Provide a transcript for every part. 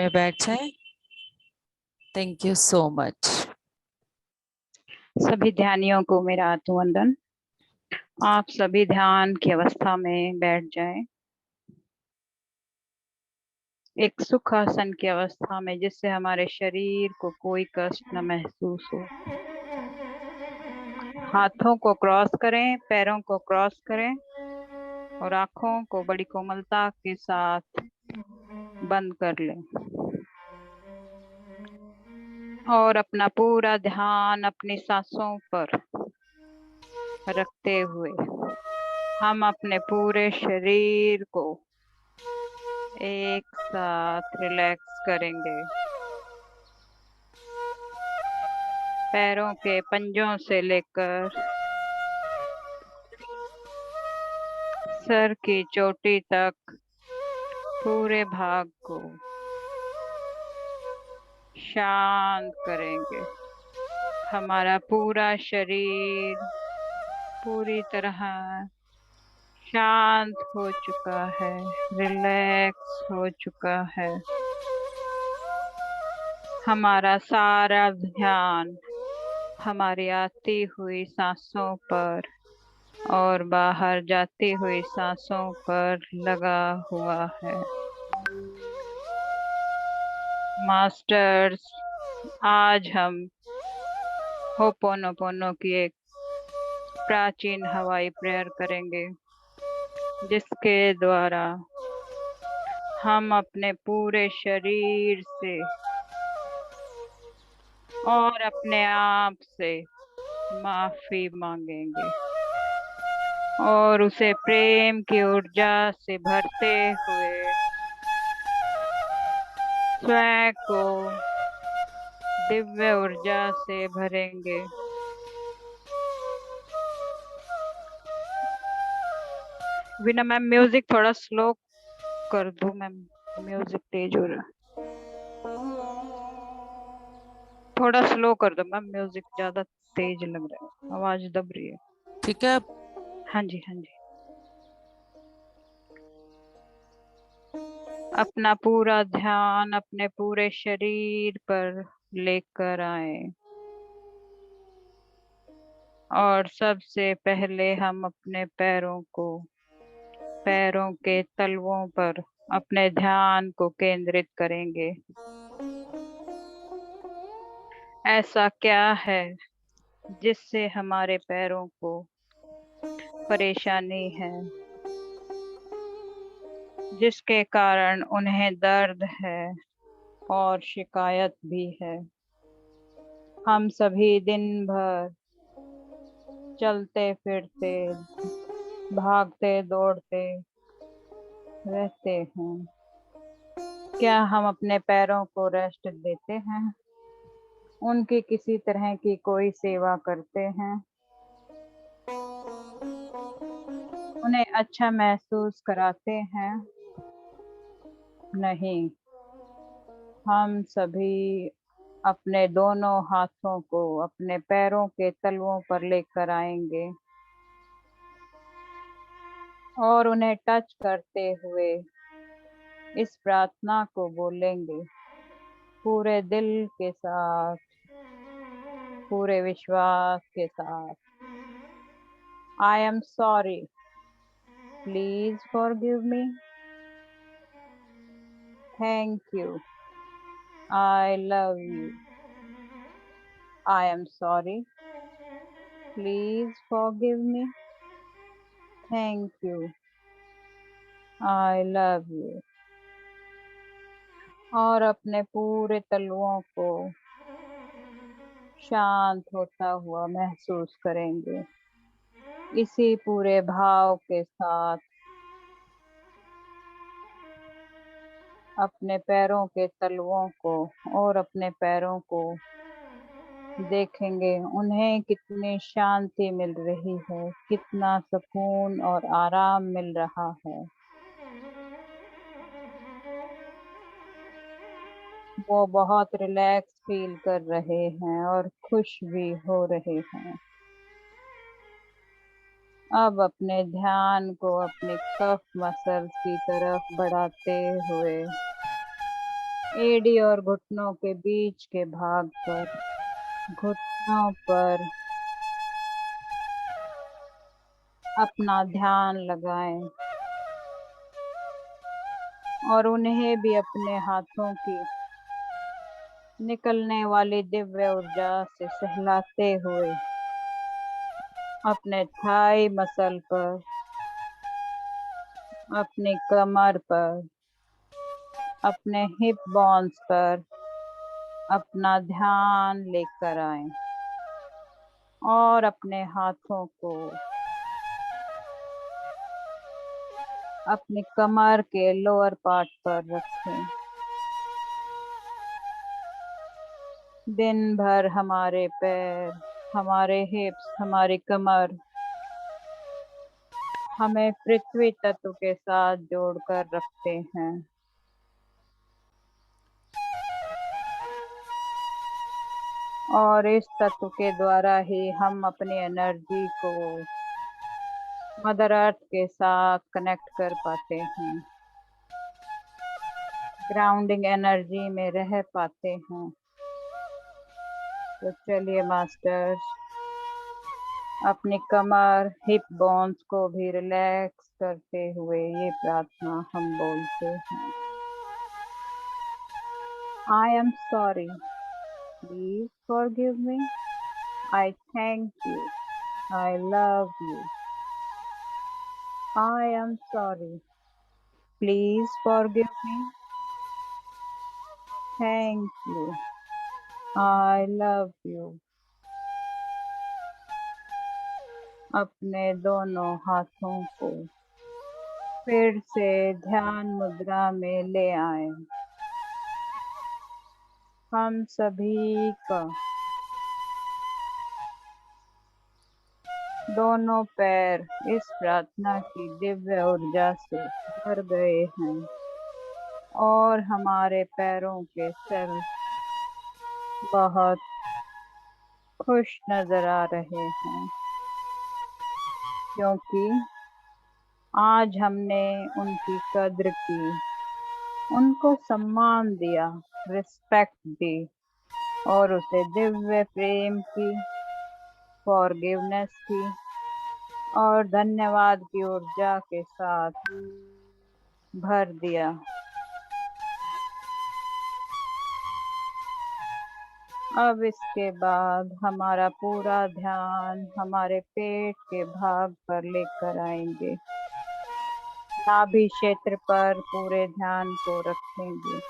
में बैठ जाए। Thank you so much. सभी ध्यानियों को मेरा आत्मवंदन। आप सभी ध्यान की अवस्था में बैठ जाएं, एक सुख आसन की अवस्था में, जिससे हमारे शरीर को कोई कष्ट न महसूस हो। हाथों को क्रॉस करें, पैरों को क्रॉस करें और आंखों को बड़ी कोमलता के साथ बंद कर लें और अपना पूरा ध्यान अपनी सांसों पर रखते हुए हम अपने पूरे शरीर को एक साथ रिलैक्स करेंगे। पैरों के पंजों से लेकर सर की चोटी तक पूरे भाग को शांत करेंगे। हमारा पूरा शरीर पूरी तरह शांत हो चुका है, रिलैक्स हो चुका है। हमारा सारा ध्यान हमारी आती हुई सांसों पर और बाहर जाती हुई सांसों पर लगा हुआ है। मास्टर्स, आज हम होपोनोपोनो की एक प्राचीन हवाई प्रेयर करेंगे, जिसके द्वारा हम अपने पूरे शरीर से और अपने आप से माफी मांगेंगे और उसे प्रेम की ऊर्जा से भरते हुए स्वयं को दिव्य ऊर्जा से भरेंगे। बिना मैम म्यूजिक थोड़ा स्लो कर दूं मैम, म्यूजिक तेज हो रहा है। थोड़ा स्लो कर दो मैम, म्यूजिक ज्यादा तेज लग रहा है, आवाज दब रही है। ठीक है। हाँ जी, हाँ जी। अपना पूरा ध्यान अपने पूरे शरीर पर लेकर आए और सबसे पहले हम अपने पैरों के तलवों पर अपने ध्यान को केंद्रित करेंगे। ऐसा क्या है जिससे हमारे पैरों को परेशानी है, जिसके कारण उन्हें दर्द है और शिकायत भी है। हम सभी दिन भर चलते फिरते, भागते दौड़ते रहते हैं। क्या हम अपने पैरों को रेस्ट देते हैं? उनकी किसी तरह की कोई सेवा करते हैं? उन्हें अच्छा महसूस कराते हैं? नहीं। हम सभी अपने दोनों हाथों को अपने पैरों के तलवों पर लेकर आएंगे और उन्हें टच करते हुए इस प्रार्थना को बोलेंगे पूरे दिल के साथ, पूरे विश्वास के साथ। I am sorry. Please forgive me. Thank you. I love you. I am sorry. Please forgive me. Thank you. I love you. और अपने पूरे तलवों को शांत होता हुआ महसूस करेंगे। इसी पूरे भाव के साथ अपने पैरों के तलवों को और अपने पैरों को देखेंगे, उन्हें कितनी शांति मिल रही है, कितना सुकून और आराम मिल रहा है। वो बहुत रिलैक्स फील कर रहे हैं और खुश भी हो रहे हैं। अब अपने ध्यान को अपने कफ मसल्स की तरफ बढ़ाते हुए एड़ी और घुटनों के बीच के भाग पर, घुटनों पर अपना ध्यान लगाएं और उन्हें भी अपने हाथों की निकलने वाली दिव्य ऊर्जा से सहलाते हुए अपने थाई मसल पर, अपनी कमर पर, अपने हिप बोन्स पर अपना ध्यान लेकर आए और अपने हाथों को अपनी कमर के लोअर पार्ट पर रखें। दिन भर हमारे पैर, हमारे हिप्स, हमारी कमर हमें पृथ्वी तत्व के साथ जोड़कर रखते हैं। और इस तत्व के द्वारा ही हम अपनी एनर्जी को मदर अर्थ के साथ कनेक्ट कर पाते हैं, ग्राउंडिंग एनर्जी में रह पाते हैं। तो चलिए मास्टर्स, अपनी कमर, हिप बोन्स को भी रिलैक्स करते हुए ये प्रार्थना हम बोलते हैं। I am sorry, please forgive me, I thank you, I love you. I am sorry, please forgive me, thank you, I love you. अपने दोनों हाथों को फिर से ध्यान मुद्रा में ले आए। हम सभी का दोनों पैर इस प्रार्थना की दिव्य ऊर्जा से भर गए हैं और हमारे पैरों के सेल बहुत खुश नजर आ रहे हैं, क्योंकि आज हमने उनकी कद्र की, उनको सम्मान दिया, रिस्पेक्ट दी और उसे दिव्य प्रेम की, फॉरगिवनेस की और धन्यवाद की ऊर्जा के साथ भर दिया। अब इसके बाद हमारा पूरा ध्यान हमारे पेट के भाग पर लेकर आएंगे, नाभि क्षेत्र पर पूरे ध्यान को रखेंगे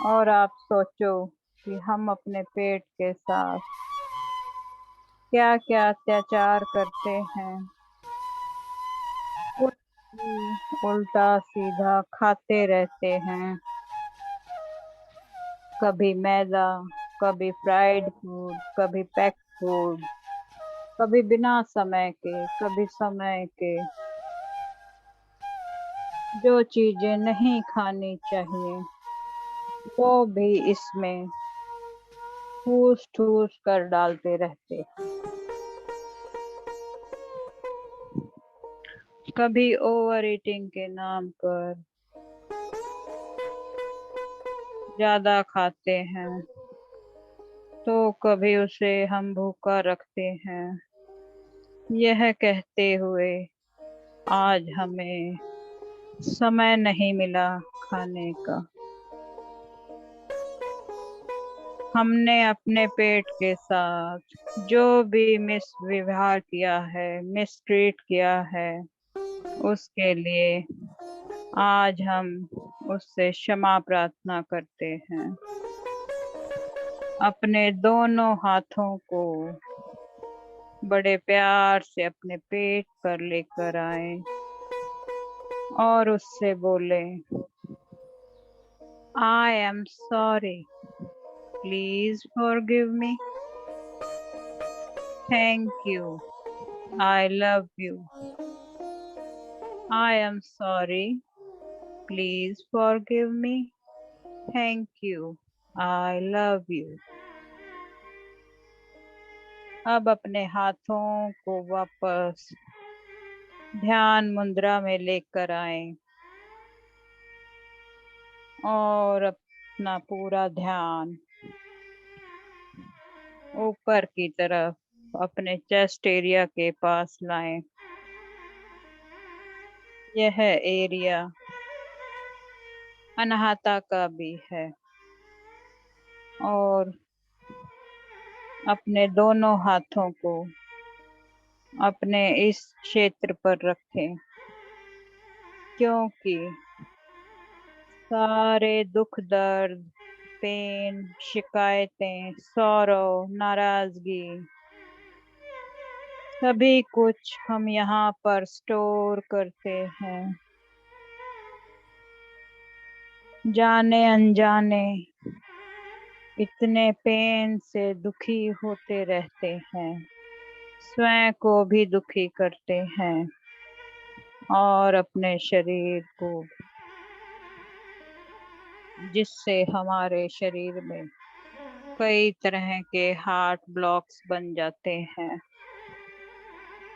और आप सोचो कि हम अपने पेट के साथ क्या क्या अत्याचार करते हैं, कुछ भी उल्टा सीधा खाते रहते हैं, कभी मैदा, कभी फ्राइड फूड, कभी पैक्ड फूड, कभी बिना समय के, कभी समय के। जो चीजें नहीं खानी चाहिए वो भी इसमें ठूस ठूस कर डालते रहते हैं। कभी ओवर ईटिंग के नाम पर ज्यादा खाते हैं तो कभी उसे हम भूखा रखते हैं, यह कहते हुए आज हमें समय नहीं मिला खाने का। हमने अपने पेट के साथ जो भी मिसव्यवहार किया है, मिसट्रीट किया है, उसके लिए आज हम उससे क्षमा प्रार्थना करते हैं। अपने दोनों हाथों को बड़े प्यार से अपने पेट पर लेकर आए और उससे बोले, I am sorry, please forgive me, thank you, I love you. I am sorry, please forgive me, thank you, I love you. अब अपने हाथों को वापस ध्यान मुद्रा में लेकर आए और अपना पूरा ध्यान ऊपर की तरफ अपने चेस्ट एरिया के पास लाएं। यह एरिया अनाहता का भी है और अपने दोनों हाथों को अपने इस क्षेत्र पर रखें, क्योंकि सारे दुख दर्द, पेन, शिकायतें, सौरव, नाराजगी, सभी कुछ हम यहाँ पर स्टोर करते हैं। जाने अनजाने इतने पेन से दुखी होते रहते हैं, स्वयं को भी दुखी करते हैं और अपने शरीर को, जिससे हमारे शरीर में कई तरह के हार्ट ब्लॉक्स बन जाते हैं।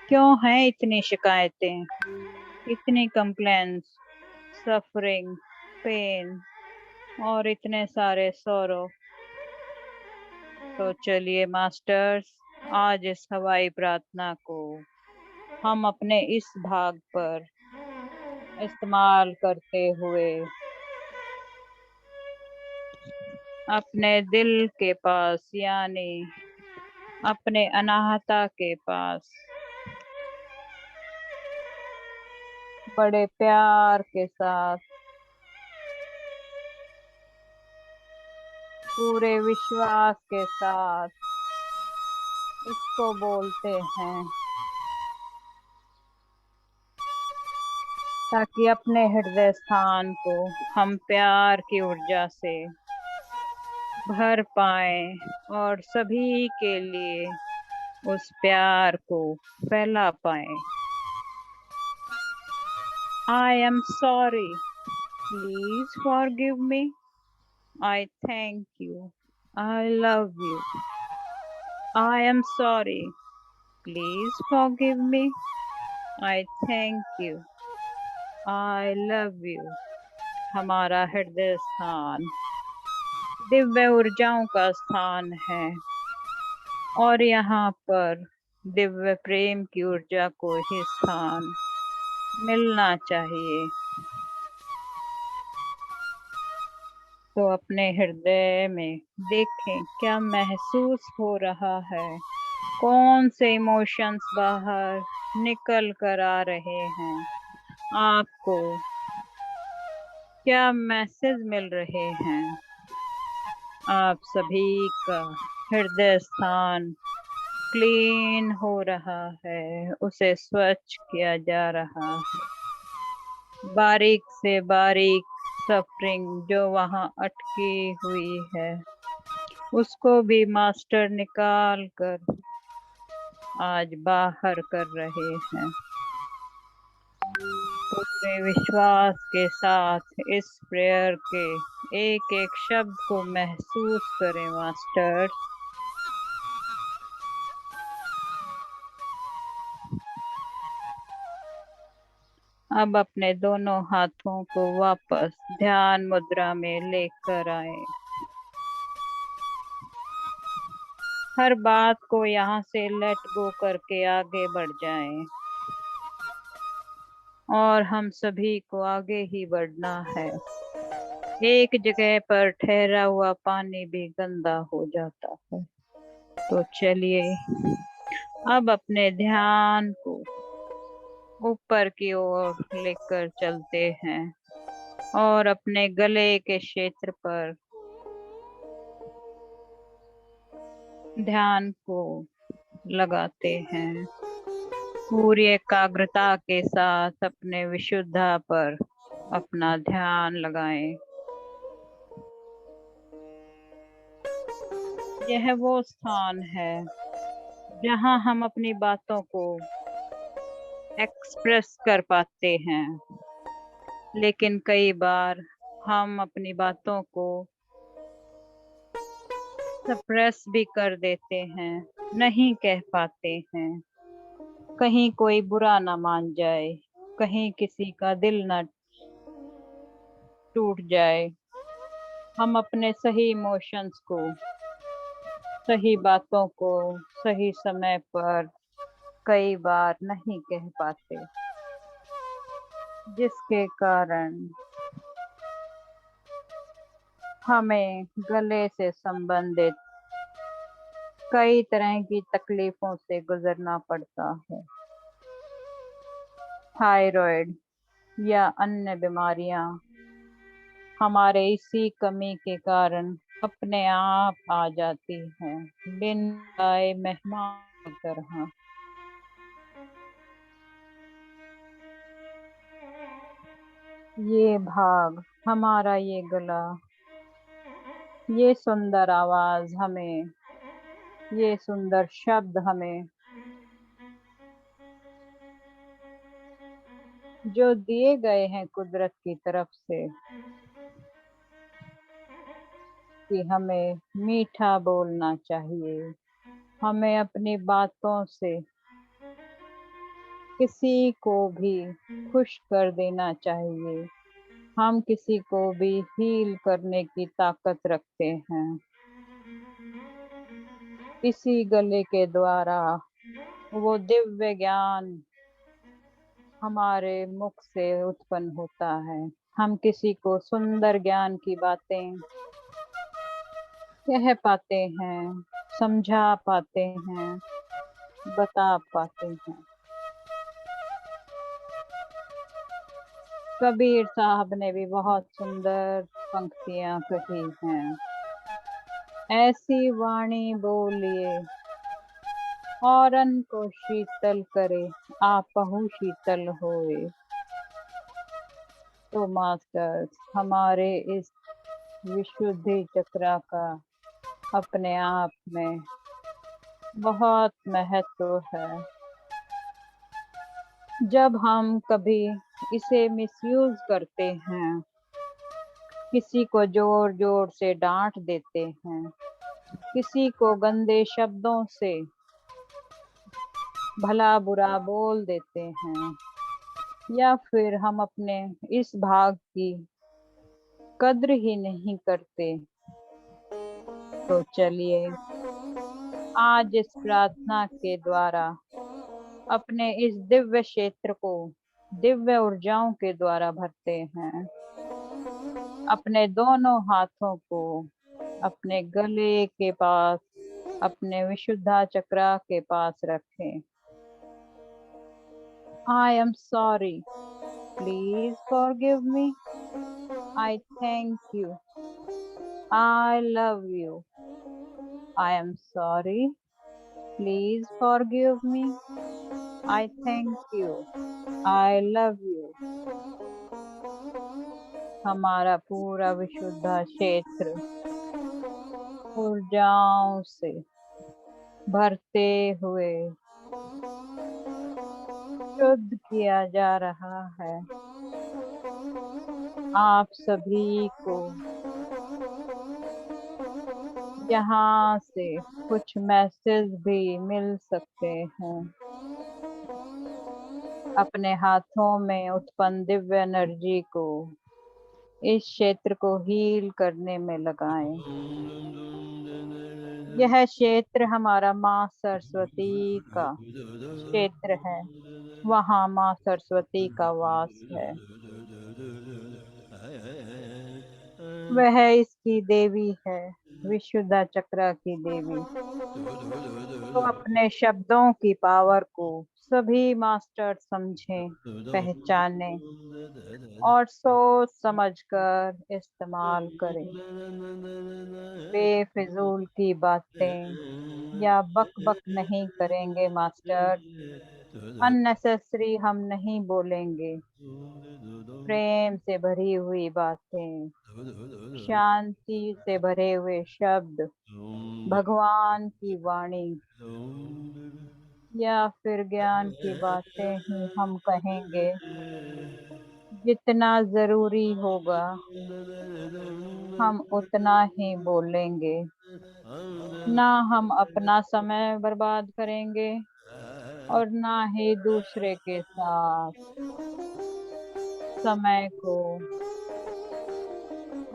क्यों हैं इतनी शिकायतें, इतनी कंप्लेंट्स, सफरिंग, पेन और इतने सारे सौरव? तो चलिए मास्टर्स, आज इस हवाई प्रार्थना को हम अपने इस भाग पर इस्तेमाल करते हुए अपने दिल के पास, यानी अपने अनाहता के पास बड़े प्यार के साथ, पूरे विश्वास के साथ इसको बोलते हैं, ताकि अपने हृदय स्थान को हम प्यार की ऊर्जा से भर पाए और सभी के लिए उस प्यार को फैला पाए। I am sorry. Please forgive me. I thank you. I love you. I am sorry. Please forgive me. I thank you. I love you. हमारा हृदय स्थान दिव्य ऊर्जाओं का स्थान है और यहाँ पर दिव्य प्रेम की ऊर्जा को ही स्थान मिलना चाहिए। तो अपने हृदय में देखें क्या महसूस हो रहा है, कौन से इमोशंस बाहर निकल कर आ रहे हैं, आपको क्या मैसेज मिल रहे हैं। आप सभी का हृदय स्थान क्लीन हो रहा है, उसे स्वच्छ किया जा रहा है। बारीक से बारीक सफरिंग जो वहाँ अटकी हुई है, उसको भी मास्टर निकाल कर आज बाहर कर रहे हैं। पूरे विश्वास के साथ इस प्रेयर के एक एक शब्द को महसूस करें मास्टर्स। अब अपने दोनों हाथों को वापस ध्यान मुद्रा में लेकर आए। हर बात को यहाँ से लेट गो करके आगे बढ़ जाएं और हम सभी को आगे ही बढ़ना है। एक जगह पर ठहरा हुआ पानी भी गंदा हो जाता है। तो चलिए अब अपने ध्यान को ऊपर की ओर लेकर चलते हैं और अपने गले के क्षेत्र पर ध्यान को लगाते हैं। पूरी एकाग्रता के साथ अपने विशुद्धा पर अपना ध्यान लगाएं। यह वो स्थान है जहां हम अपनी बातों को एक्सप्रेस कर पाते हैं, लेकिन कई बार हम अपनी बातों को सप्रेस भी कर देते हैं, नहीं कह पाते हैं। कहीं कोई बुरा ना मान जाए, कहीं किसी का दिल ना टूट जाए, हम अपने सही इमोशंस को, सही बातों को सही समय पर कई बार नहीं कह पाते, जिसके कारण हमें गले से संबंधित कई तरह की तकलीफों से गुजरना पड़ता है। थायराइड या अन्य बीमारियां हमारे इसी कमी के कारण अपने आप आ जाती हैं, बिन आए मेहमान की तरह। ये भाग, हमारा ये गला, ये सुंदर आवाज हमें, ये सुंदर शब्द हमें जो दिए गए हैं कुदरत की तरफ से कि हमें मीठा बोलना चाहिए, हमें अपनी बातों से किसी को भी खुश कर देना चाहिए, हम किसी को भी हील करने की ताकत रखते हैं। इसी गले के द्वारा वो दिव्य ज्ञान हमारे मुख से उत्पन्न होता है। हम किसी को सुंदर ज्ञान की बातें कह पाते हैं, समझा पाते हैं, बता पाते हैं। कबीर साहब ने भी बहुत सुंदर पंक्तियां कही हैं। ऐसी वाणी बोलिए औरन को शीतल करे, आपहु शीतल होए। तो मास्टर्स, हमारे इस विशुद्धि चक्रा का अपने आप में बहुत महत्व है। जब हम कभी इसे मिसयूज करते हैं, किसी को जोर जोर से डांट देते हैं, किसी को गंदे शब्दों से भला बुरा बोल देते हैं, या फिर हम अपने इस भाग की कद्र ही नहीं करते, तो चलिए आज इस प्रार्थना के द्वारा अपने इस दिव्य क्षेत्र को दिव्य ऊर्जाओं के द्वारा भरते हैं। अपने दोनों हाथों को अपने गले के पास, अपने विशुद्धा चक्रा के पास रखें। I am sorry. Please forgive me. I thank you. I love you. I am sorry. Please forgive me. I thank you. I love you. हमारा पूरा विशुद्धा क्षेत्र ऊर्जाओं से भरते हुए शुद्ध किया जा रहा है। आप सभी को यहाँ से कुछ मैसेज भी मिल सकते हैं। अपने हाथों में उत्पन्न दिव्य एनर्जी को इस क्षेत्र को हील करने में लगाएं। यह क्षेत्र हमारा माँ सरस्वती का क्षेत्र है, वहाँ माँ सरस्वती का वास है। वह इसकी देवी है, विशुद्धा चक्रा की देवी। तो अपने शब्दों की पावर को सभी मास्टर समझें, पहचानें और सोच समझकर इस्तेमाल करें। बेफिजूल की बातें या बक बक नहीं करेंगे मास्टर। अननेसेसरी हम नहीं बोलेंगे। प्रेम से भरी हुई बातें, शांति से भरे हुए शब्द, भगवान की वाणी या फिर ज्ञान की बातें ही हम कहेंगे। जितना जरूरी होगा हम उतना ही बोलेंगे, ना हम अपना समय बर्बाद करेंगे और ना ही दूसरे के साथ समय को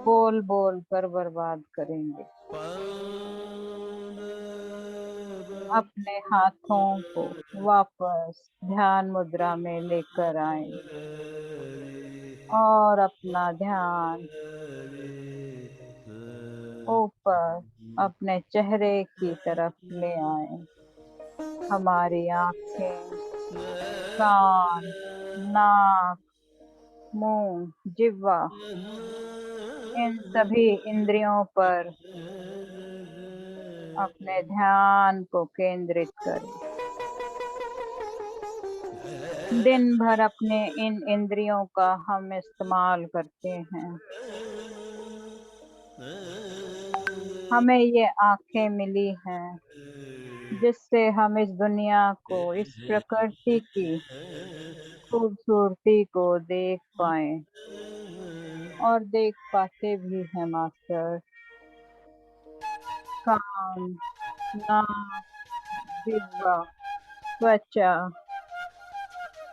बोल बोल कर बर्बाद करेंगे। अपने हाथों को वापस ध्यान मुद्रा में लेकर आए और अपना ध्यान ऊपर अपने चेहरे की तरफ ले आए। हमारी आंखें, कान, नाक, मुंह, जिह्वा, इन सभी इंद्रियों पर अपने ध्यान को केंद्रित करें। दिन भर अपने इन इंद्रियों का हम इस्तेमाल करते हैं। हमें ये आंखें मिली हैं जिससे हम इस दुनिया को, इस प्रकृति की खूबसूरती को देख पाए और देख पाते भी हैं मास्टर। कान, नाक, जिह्वा, त्वचा,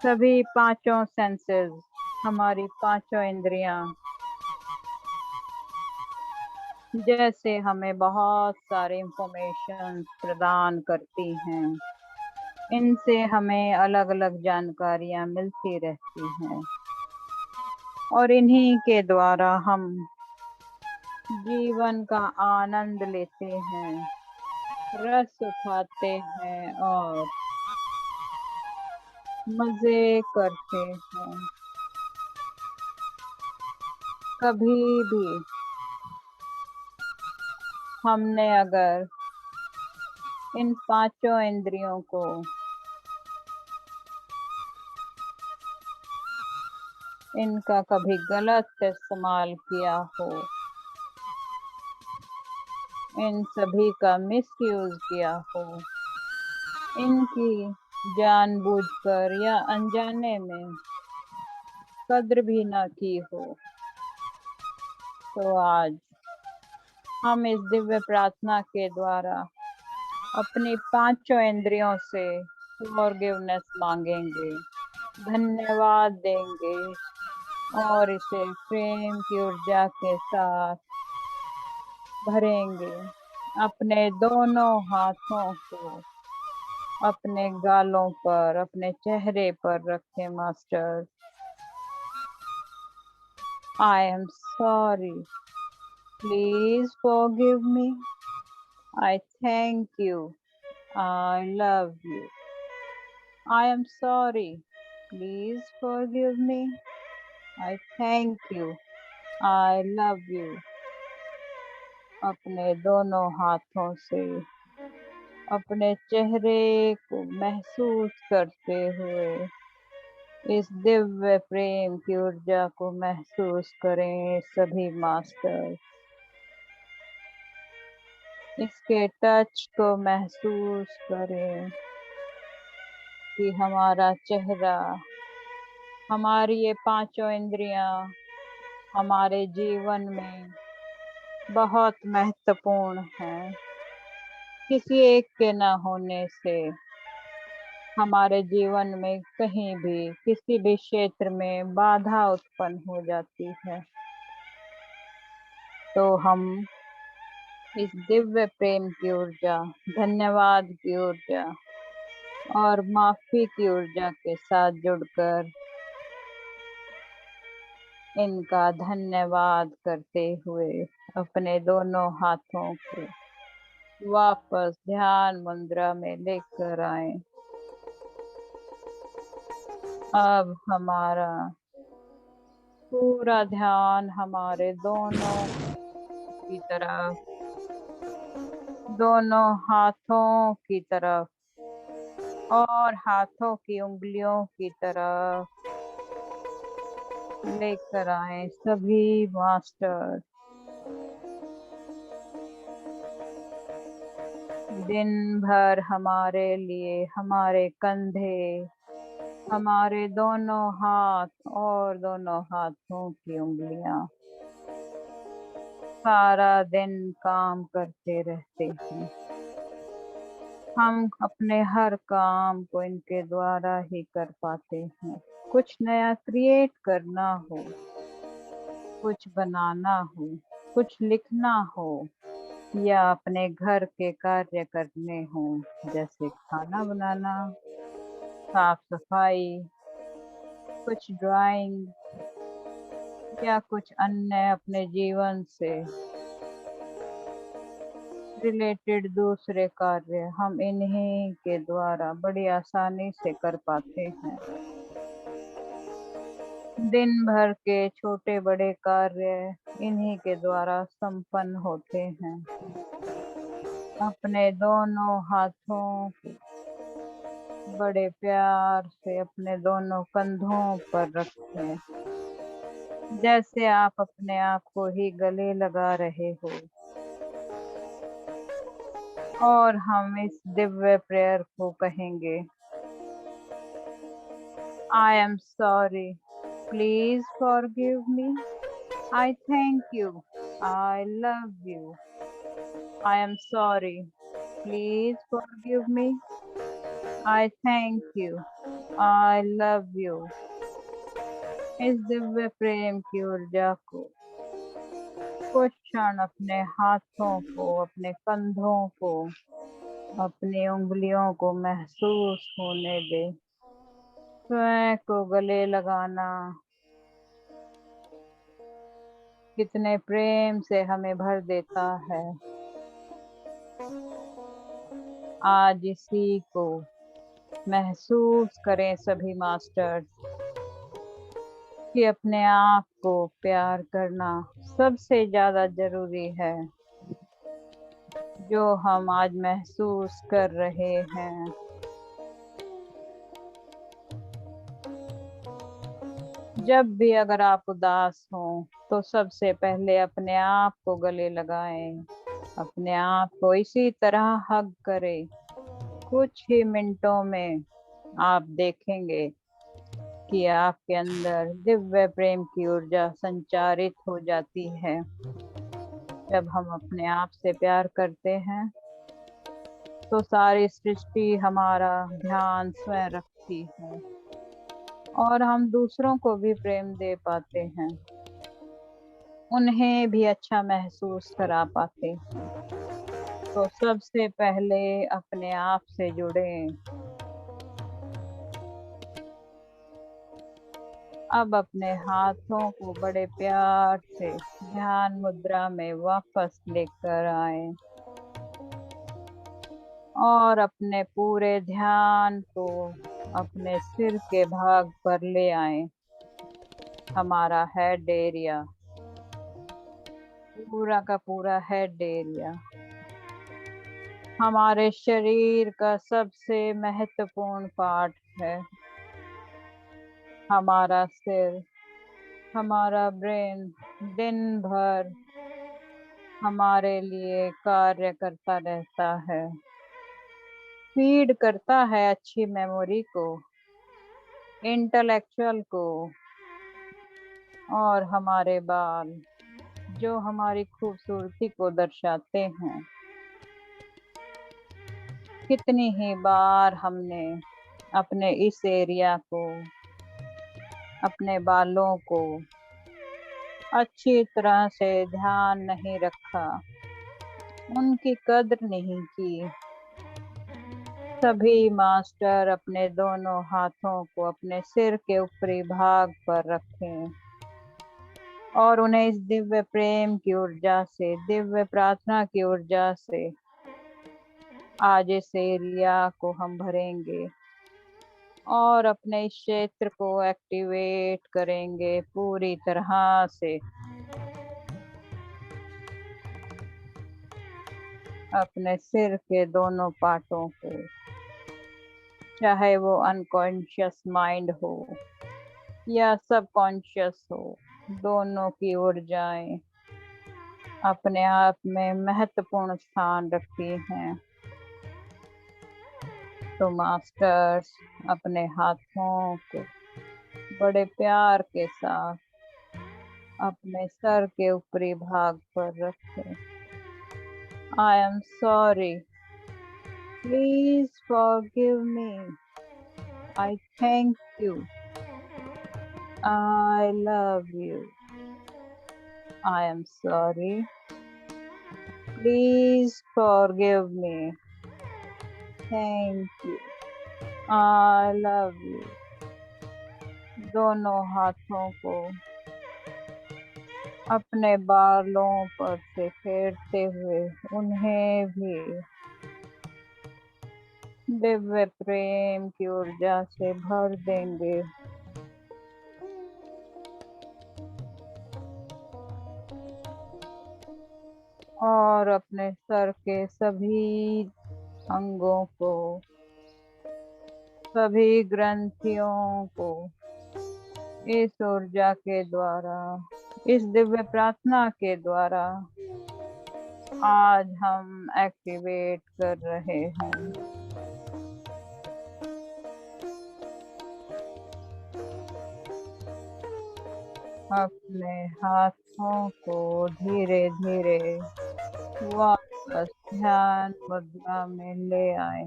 सभी पांचों सेंसेस, हमारी पांचों इंद्रियां जैसे हमें बहुत सारे इंफॉर्मेशन प्रदान करती हैं। इनसे हमें अलग अलग जानकारियां मिलती रहती हैं और इन्हीं के द्वारा हम जीवन का आनंद लेते हैं, रस उठाते हैं और मजे करते हैं। कभी भी हमने अगर इन पांचों इंद्रियों को इनका कभी गलत इस्तेमाल किया हो, इन सभी का मिसयूज किया हो, इनकी जानबूझकर या अनजाने में कद्र भी ना की हो, तो आज हम इस दिव्य प्रार्थना के द्वारा अपनी पांचों इंद्रियों से फॉरगिवनेस मांगेंगे, धन्यवाद देंगे और इसे प्रेम की ऊर्जा के साथ भरेंगे। अपने दोनों हाथों को अपने गालों पर, अपने चेहरे पर रखें master. I am sorry. Please forgive me. I thank you. I love you. I am sorry. Please forgive me. I thank you. I love you. अपने दोनों हाथों से अपने चेहरे को महसूस करते हुए इस दिव्य प्रेम की ऊर्जा को महसूस करें सभी मास्टर। इसके टच को महसूस करें कि हमारा चेहरा, हमारी ये पांचों इंद्रियां हमारे जीवन में बहुत महत्वपूर्ण हैं। किसी एक के न होने से हमारे जीवन में कहीं भी, किसी भी क्षेत्र में बाधा उत्पन्न हो जाती है। तो हम इस दिव्य प्रेम की ऊर्जा, धन्यवाद की ऊर्जा और माफी की ऊर्जा के साथ जुड़कर इनका धन्यवाद करते हुए अपने दोनों हाथों को वापस ध्यान मुद्रा में लेकर आए। अब हमारा पूरा ध्यान हमारे दोनों की तरफ, दोनों हाथों की तरफ और हाथों की उंगलियों की तरफ लेकर आए सभी मास्टर। दिन भर हमारे लिए हमारे कंधे, हमारे दोनों हाथ और दोनों हाथों की उंगलियां सारा दिन काम करते रहते हैं। हम अपने हर काम को इनके द्वारा ही कर पाते हैं। कुछ नया क्रिएट करना हो कुछ बनाना हो, कुछ लिखना हो या अपने घर के कार्य करने हों, जैसे खाना बनाना, साफ सफाई, कुछ ड्राइंग या कुछ अन्य अपने जीवन से रिलेटेड दूसरे कार्य हम इन्हीं के द्वारा बड़ी आसानी से कर पाते हैं। दिन भर के छोटे बड़े कार्य इन्हीं के द्वारा संपन्न होते हैं। अपने दोनों हाथों को बड़े प्यार से अपने दोनों कंधों पर रखें, जैसे आप अपने आप को ही गले लगा रहे हो। और हम इस दिव्य प्रेयर को कहेंगे, I am sorry, please forgive me, I thank you, I love you. I am sorry, please forgive me, I thank you, I love you. इस दिव्य प्रेम की ऊर्जा को कुछ क्षण अपने हाथों को, अपने कंधों को, अपनी उंगलियों को महसूस होने दे। स्वयं को गले लगाना कितने प्रेम से हमें भर देता है। आज इसी को महसूस करें सभी मास्टर्स कि अपने आप को प्यार करना सबसे ज्यादा जरूरी है, जो हम आज महसूस कर रहे हैं। जब भी अगर आप उदास हो तो सबसे पहले अपने आप को गले लगाएं, अपने आप को इसी तरह हग करें। कुछ ही मिनटों में आप देखेंगे कि आपके अंदर दिव्य प्रेम की ऊर्जा संचारित हो जाती है। जब हम अपने आप से प्यार करते हैं तो सारी सृष्टि हमारा ध्यान स्वयं रखती है और हम दूसरों को भी प्रेम दे पाते हैं, उन्हें भी अच्छा महसूस करा पाते हैं। तो सबसे पहले अपने आप से जुड़ें। अब अपने हाथों को बड़े प्यार से ध्यान मुद्रा में वापस लेकर आए और अपने पूरे ध्यान को अपने सिर के भाग पर ले आए। हमारा हेड एरिया, पूरा का पूरा हेड एरिया हमारे शरीर का सबसे महत्वपूर्ण पार्ट है। हमारा सिर, हमारा ब्रेन दिन भर हमारे लिए कार्य करता रहता है, फीड करता है अच्छी मेमोरी को, इंटेलेक्चुअल को। और हमारे बाल जो हमारी खूबसूरती को दर्शाते हैं। कितनी ही बार हमने अपने इस एरिया को, अपने बालों को अच्छी तरह से ध्यान नहीं रखा, उनकी कद्र नहीं की। सभी मास्टर अपने दोनों हाथों को अपने सिर के ऊपरी भाग पर रखें और उन्हें इस दिव्य प्रेम की ऊर्जा से, दिव्य प्रार्थना की ऊर्जा से आज इस एरिया को हम भरेंगे और अपने इस क्षेत्र को एक्टिवेट करेंगे पूरी तरह से। अपने सिर के दोनों पार्टों को, चाहे वो अनकॉन्शियस माइंड हो या सबकॉन्शियस हो, दोनों की ऊर्जाएं अपने आप में महत्वपूर्ण स्थान रखती हैं। तो मास्टर्स अपने हाथों को बड़े प्यार के साथ अपने सर के ऊपरी भाग पर रखें। I am sorry. Please forgive me. I thank you. I love you. I am sorry. Please forgive me. Thank you. I love you. दोनों हाथों को अपने बालों पर से फेरते हुए उन्हें भी दिव्य प्रेम की ऊर्जा से भर देंगे। और अपने सर के सभी अंगों को, सभी ग्रंथियों को इस ऊर्जा के द्वारा, इस दिव्य प्रार्थना के द्वारा आज हम एक्टिवेट कर रहे हैं। अपने हाथों को धीरे धीरे वापस ध्यान मुद्रा में ले आए।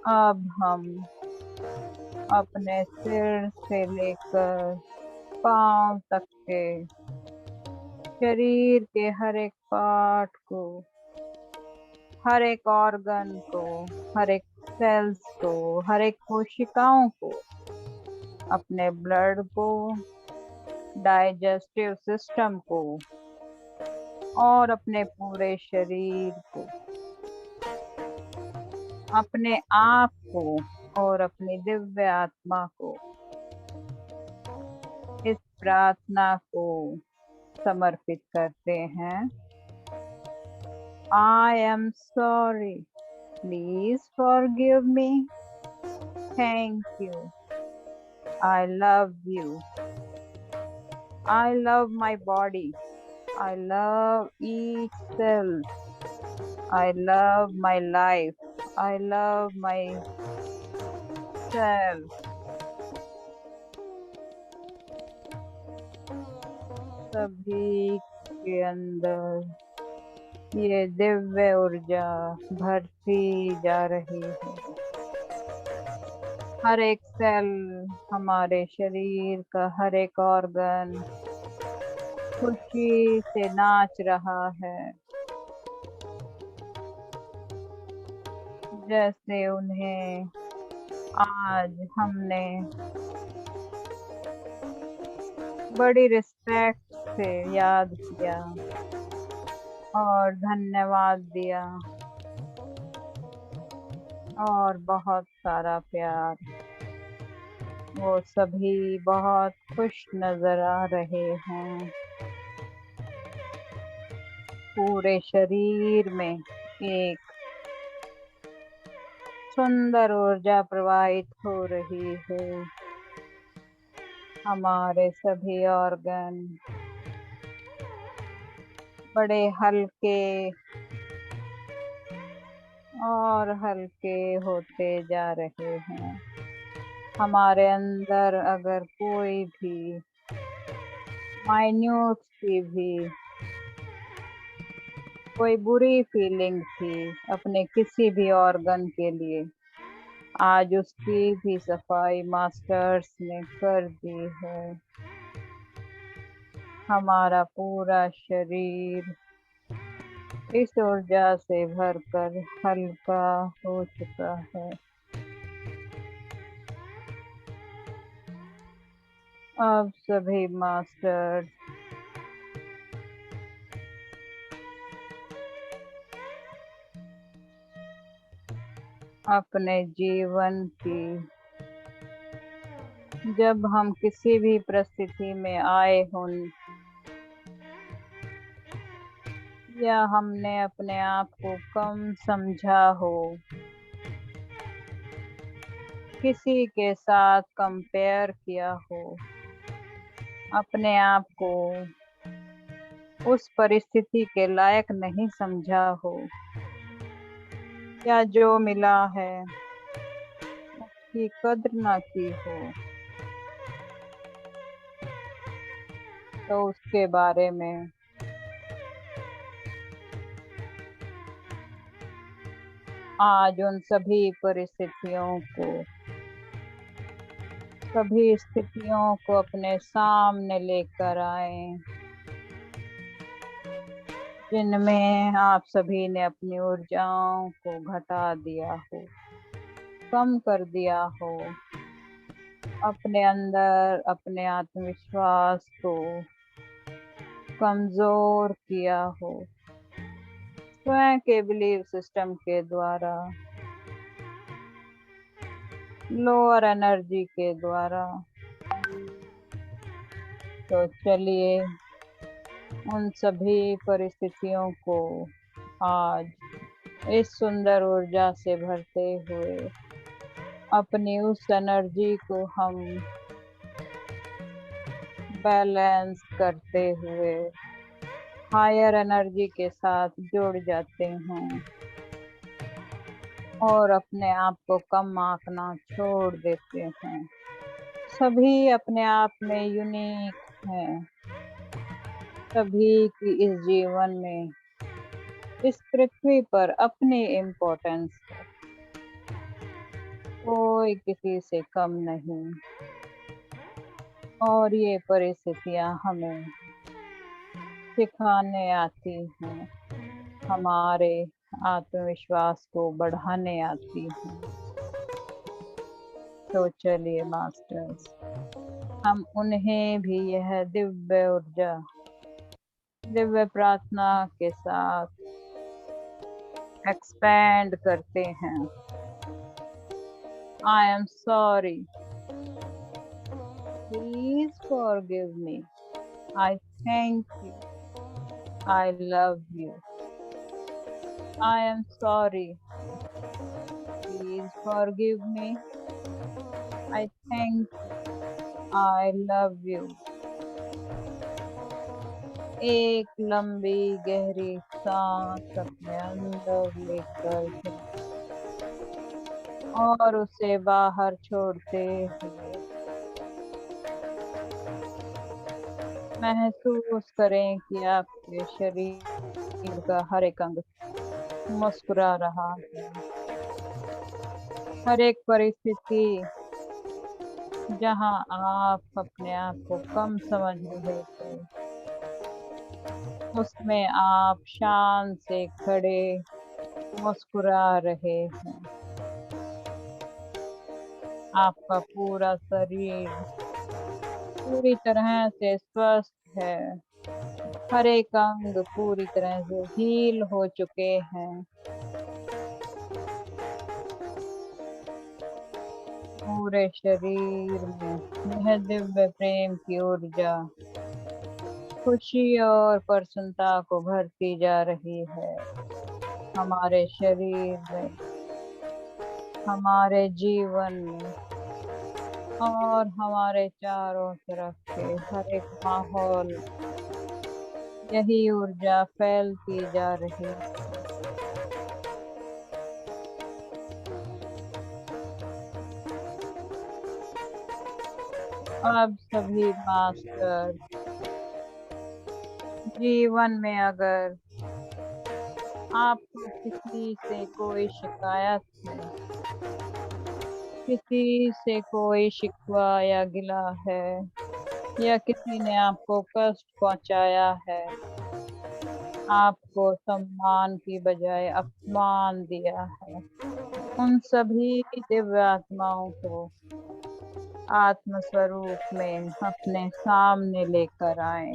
अब हम अपने सिर से लेकर पांव तक के शरीर के हर एक पार्ट को, हर एक ऑर्गन को, हर एक सेल्स को, हर एक कोशिकाओं को, अपने ब्लड को, डाइजेस्टिव सिस्टम को और अपने पूरे शरीर को, अपने आप को और अपनी दिव्य आत्मा को इस प्रार्थना को समर्पित करते हैं। I am sorry. Please forgive me. Thank you. I love you. I love my body. I love each cell. I love my life. I love myself. सभी के अंदर ये दिव्य ऊर्जा भरती जा रही है। हर एक सेल, हमारे शरीर का हर एक ऑर्गन खुशी से नाच रहा है, जैसे उन्हें आज हमने बड़ी रिस्पेक्ट से याद किया और धन्यवाद दिया और बहुत सारा प्यार। वो सभी बहुत खुश नजर आ रहे हैं। पूरे शरीर में एक सुंदर ऊर्जा प्रवाहित हो रही है। हमारे सभी ऑर्गन बड़े हल्के और हल्के होते जा रहे हैं। हमारे अंदर अगर कोई भी माइन्यूट सी भी कोई बुरी फीलिंग थी अपने किसी भी ऑर्गन के लिए, आज उसकी भी सफाई मास्टर्स ने कर दी है। हमारा पूरा शरीर इस ऊर्जा से भरकर हल्का हो चुका है। अब सभी मास्टर्स अपने जीवन की, जब हम किसी भी परिस्थिति में आए हों या हमने अपने आप को कम समझा हो, किसी के साथ कंपेयर किया हो, अपने आप को उस परिस्थिति के लायक नहीं समझा हो, या जो मिला है उसकी कद्र ना की हो, तो उसके बारे में आज उन सभी परिस्थितियों को सभी स्थितियों को अपने सामने लेकर आए जिनमें आप सभी ने अपनी ऊर्जाओं को घटा दिया हो, कम कर दिया हो, अपने अंदर अपने आत्मविश्वास को कमजोर किया हो, स्वयं के बिलीव सिस्टम के द्वारा, लोअर एनर्जी के द्वारा। तो चलिए उन सभी परिस्थितियों को आज इस सुंदर ऊर्जा से भरते हुए अपनी उस एनर्जी को हम बैलेंस करते हुए हायर एनर्जी के साथ जुड़ जाते हैं और अपने आप को कम आंकना छोड़ देते हैं। सभी अपने आप में यूनिक हैं। सभी की इस जीवन में, इस पृथ्वी पर अपनी इम्पोर्टेंस है। कोई किसी से कम नहीं। और ये परिस्थितियां हमें सिखाने आती हैं, हमारे आत्मविश्वास को बढ़ाने आती हैं। तो चलिए मास्टर्स, हम उन्हें भी यह दिव्य ऊर्जा, दिव्य प्रार्थना के साथ एक्सपेंड करते हैं। I am sorry. Please forgive me. I thank you. I love you. I am sorry. Please forgive me. I thank you. I love you. एक लंबी गहरी सांस अपने अंदर लेकर और उसे बाहर छोड़ते हुए महसूस करें कि आपके शरीर का हर एक अंग मुस्कुरा रहा है। हर एक परिस्थिति जहां आप अपने आप को कम समझ रहे थे, उसमें आप शान से खड़े मुस्कुरा रहे हैं। आपका पूरा शरीर पूरी तरह से स्वस्थ है। हर एक अंग पूरी तरह से हील हो चुके हैं। पूरे शरीर में यह दिव्य प्रेम की ऊर्जा खुशी और प्रसन्नता को भरती जा रही है। हमारे शरीर में, हमारे जीवन में और हमारे चारों तरफ के हर एक माहौल, यही ऊर्जा फैलती जा रही है। अब सभी मास्टर जीवन में अगर आपको किसी से कोई शिकायत है, किसी से कोई शिकवा या गिला है, या किसी ने आपको कष्ट पहुंचाया है, आपको सम्मान की बजाय अपमान दिया है, उन सभी दिव्य आत्माओं को आत्म स्वरूप में अपने सामने लेकर आए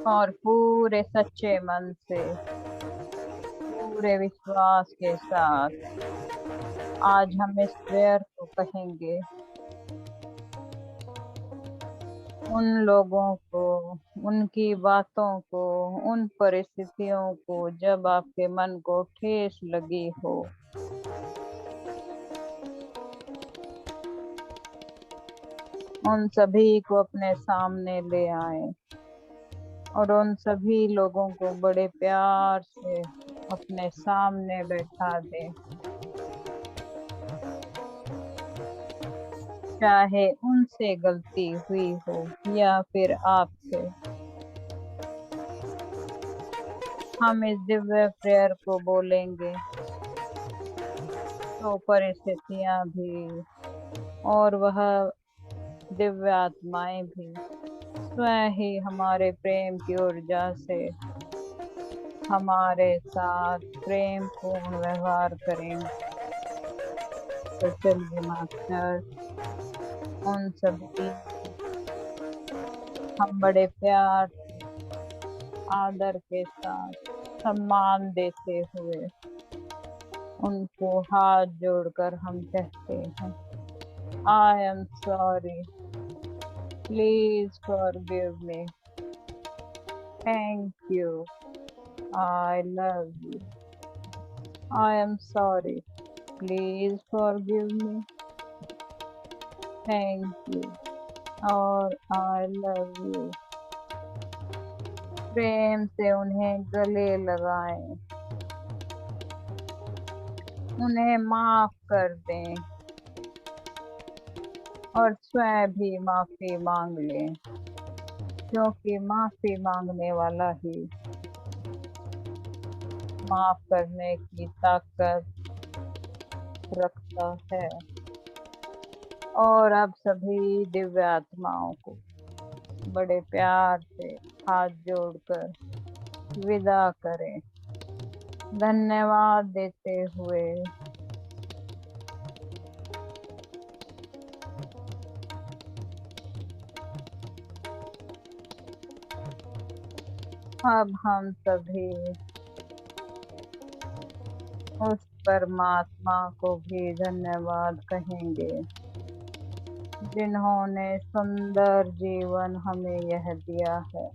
और पूरे सच्चे मन से, पूरे विश्वास के साथ आज हम इस प्रेयर को कहेंगे। उन लोगों को, उनकी बातों को, उन परिस्थितियों को जब आपके मन को ठेस लगी हो, उन सभी को अपने सामने ले आए और उन सभी लोगों को बड़े प्यार से अपने सामने बैठा दें। चाहे उनसे गलती हुई हो या फिर आपसे, हम इस दिव्य प्रेयर को बोलेंगे तो परिस्थितियां भी और वह दिव्य आत्माएं भी स्वयं ही हमारे प्रेम की ऊर्जा से हमारे साथ प्रेम पूर्ण व्यवहार करेंगे। तो चलिए मास्टर, उन सभी हम बड़े प्यार आदर के साथ सम्मान देते हुए उनको हाथ जोड़कर हम कहते हैं, I am sorry, please forgive me, thank you, I love you, I am sorry, please forgive me, thank you और आई लव यू। प्रेम से उन्हें गले लगाएं, उन्हें माफ कर दें और स्वयं भी माफी मांग लें, क्योंकि माफी मांगने वाला ही माफ करने की ताकत रखता है। और अब सभी दिव्य आत्माओं को बड़े प्यार से हाथ जोड़कर विदा करें, धन्यवाद देते हुए। अब हम सभी उस परमात्मा को भी धन्यवाद कहेंगे जिन्होंने सुंदर जीवन हमें यह दिया है,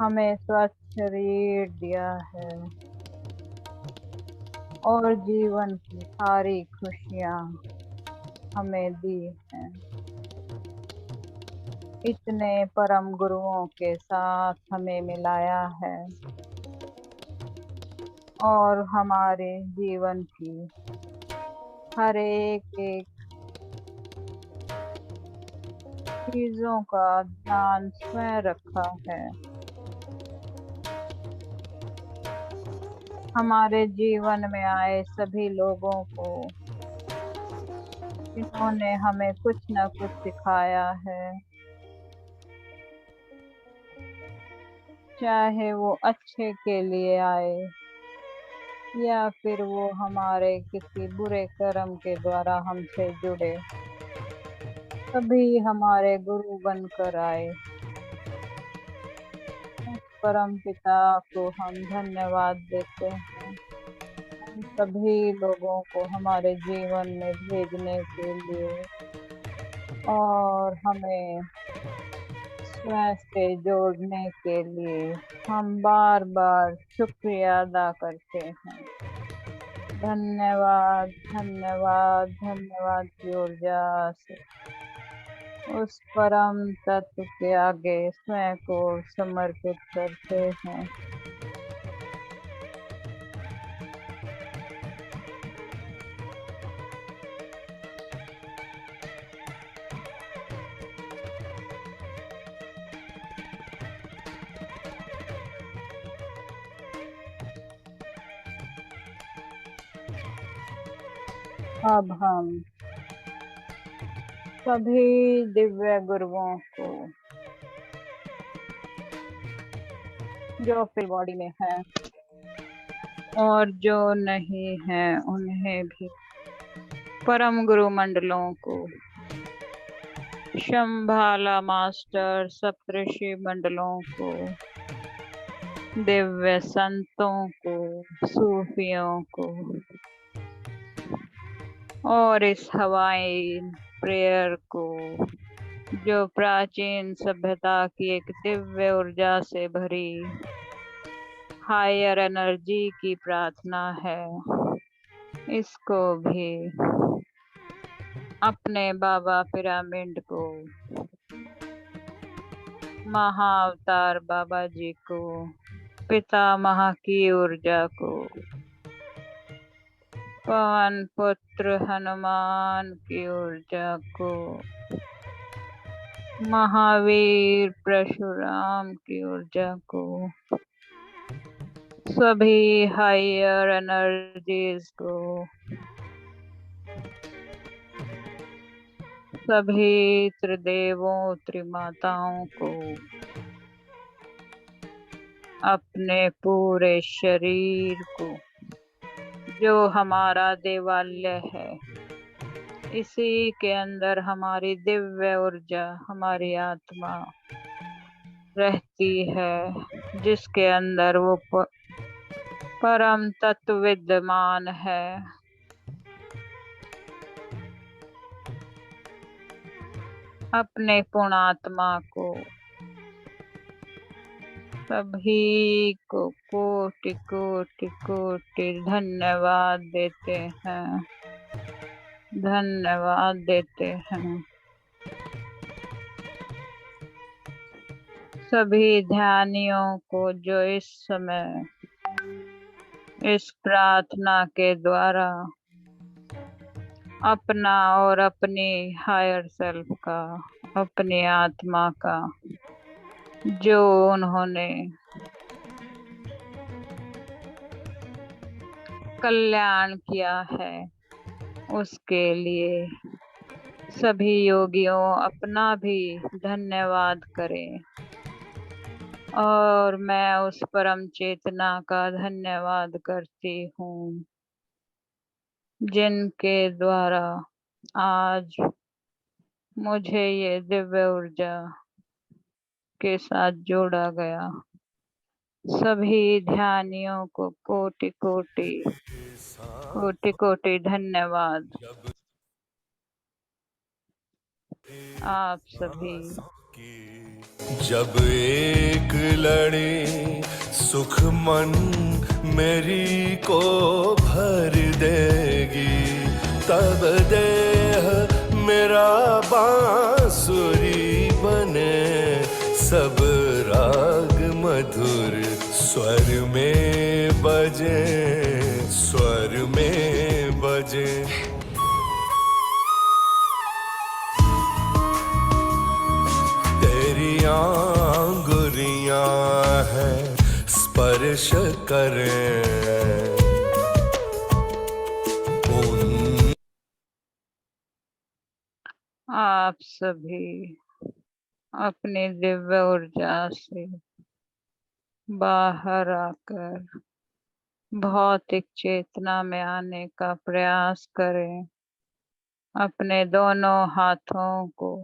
हमें स्वच्छ शरीर दिया है और जीवन की सारी खुशियाँ हमें दी हैं। इतने परम गुरुओं के साथ हमें मिलाया है और हमारे जीवन की हर एक चीजों का ध्यान स्वयं रखा है। हमारे जीवन में आए सभी लोगों को इन्होंने हमें कुछ न कुछ सिखाया है, चाहे वो अच्छे के लिए आए या फिर वो हमारे किसी बुरे कर्म के द्वारा हमसे जुड़े, सभी हमारे गुरु बनकर आए। उस परम पिता को हम धन्यवाद देते हैं, उन सभी लोगों को हमारे जीवन में भेजने के लिए और हमें स्वयं से जोड़ने के लिए हम बार बार शुक्रिया अदा करते हैं। धन्यवाद धन्यवाद धन्यवाद की ऊर्जा से उस परम तत्व के आगे स्वयं को समर्पित करते हैं। अब हम सभी दिव्य गुरुओं को जो फिर बॉडी में है और जो नहीं है उन्हें भी, परम गुरु मंडलों को, शंभाला मास्टर, सप्तऋषि मंडलों को, दिव्य संतों को, सूफियों को और इस हवाई प्रेयर को, जो प्राचीन सभ्यता की एक दिव्य ऊर्जा से भरी हायर एनर्जी की प्रार्थना है, इसको भी अपने बाबा पिरामिड को, महाअवतार बाबा जी को, पितामह की ऊर्जा को, पवन पुत्र हनुमान की ऊर्जा को, महावीर परशुराम की ऊर्जा को, सभी हायर एनर्जीज को सभी त्रिदेवों त्रिमाताओं को अपने पूरे शरीर को, जो हमारा देवालय है, इसी के अंदर हमारी दिव्य ऊर्जा, हमारी आत्मा रहती है, जिसके अंदर वो परम तत्व विद्यमान है। अपने पुणात्मा को, सभी को कोटि कोटि कोटि धन्यवाद देते हैं, धन्यवाद देते हैं। सभी ध्यानियों को जो इस समय इस प्रार्थना के द्वारा अपना और अपनी हायर सेल्फ का, अपनी आत्मा का जो उन्होंने कल्याण किया है, उसके लिए सभी योगियों अपना भी धन्यवाद करें। और मैं उस परम चेतना का धन्यवाद करती हूँ जिनके द्वारा आज मुझे ये दिव्य ऊर्जा के साथ जोड़ा गया। सभी ध्यानियों को कोटि कोटि कोटि कोटि धन्यवाद। आप सभी जब एक लड़े सुख मन मेरी को भर देगी, तब देह मेरा बांसुरी बने, सब राग मधुर स्वर में बजे, स्वर में बजे। आंगुरियां है स्पर्श करें आप सभी अपनी दिव्य ऊर्जा से बाहर आकर भौतिक चेतना में आने का प्रयास करें। अपने दोनों हाथों को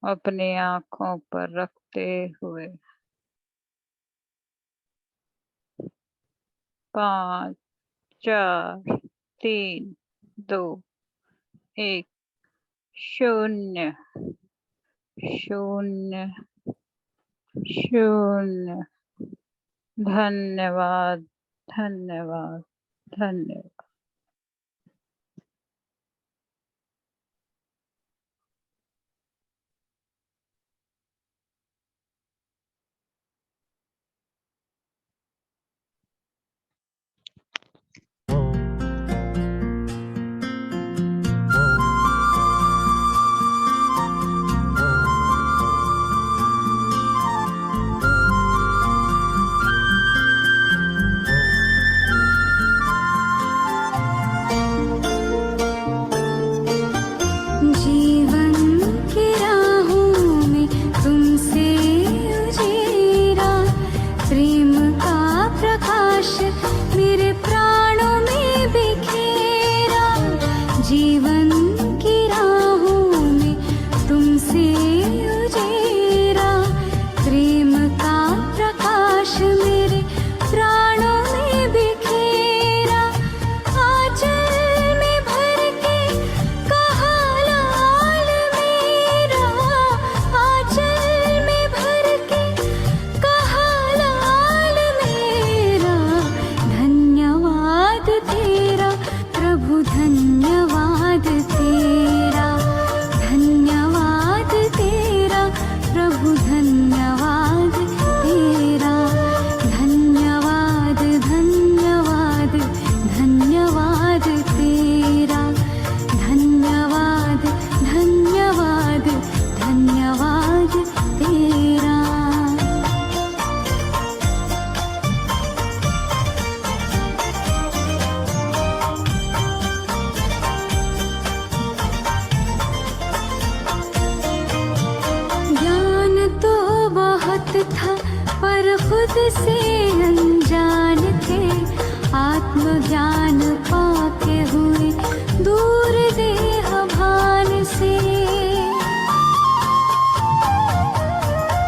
अपनी आंखों पर रखते हुए 5 4 3 2 1 0 0 0। धन्यवाद, धन्यवाद, धन्यवाद। बहुत था पर खुद से अनजान थे, आत्मज्ञान पाके हुए दूर देह भान से।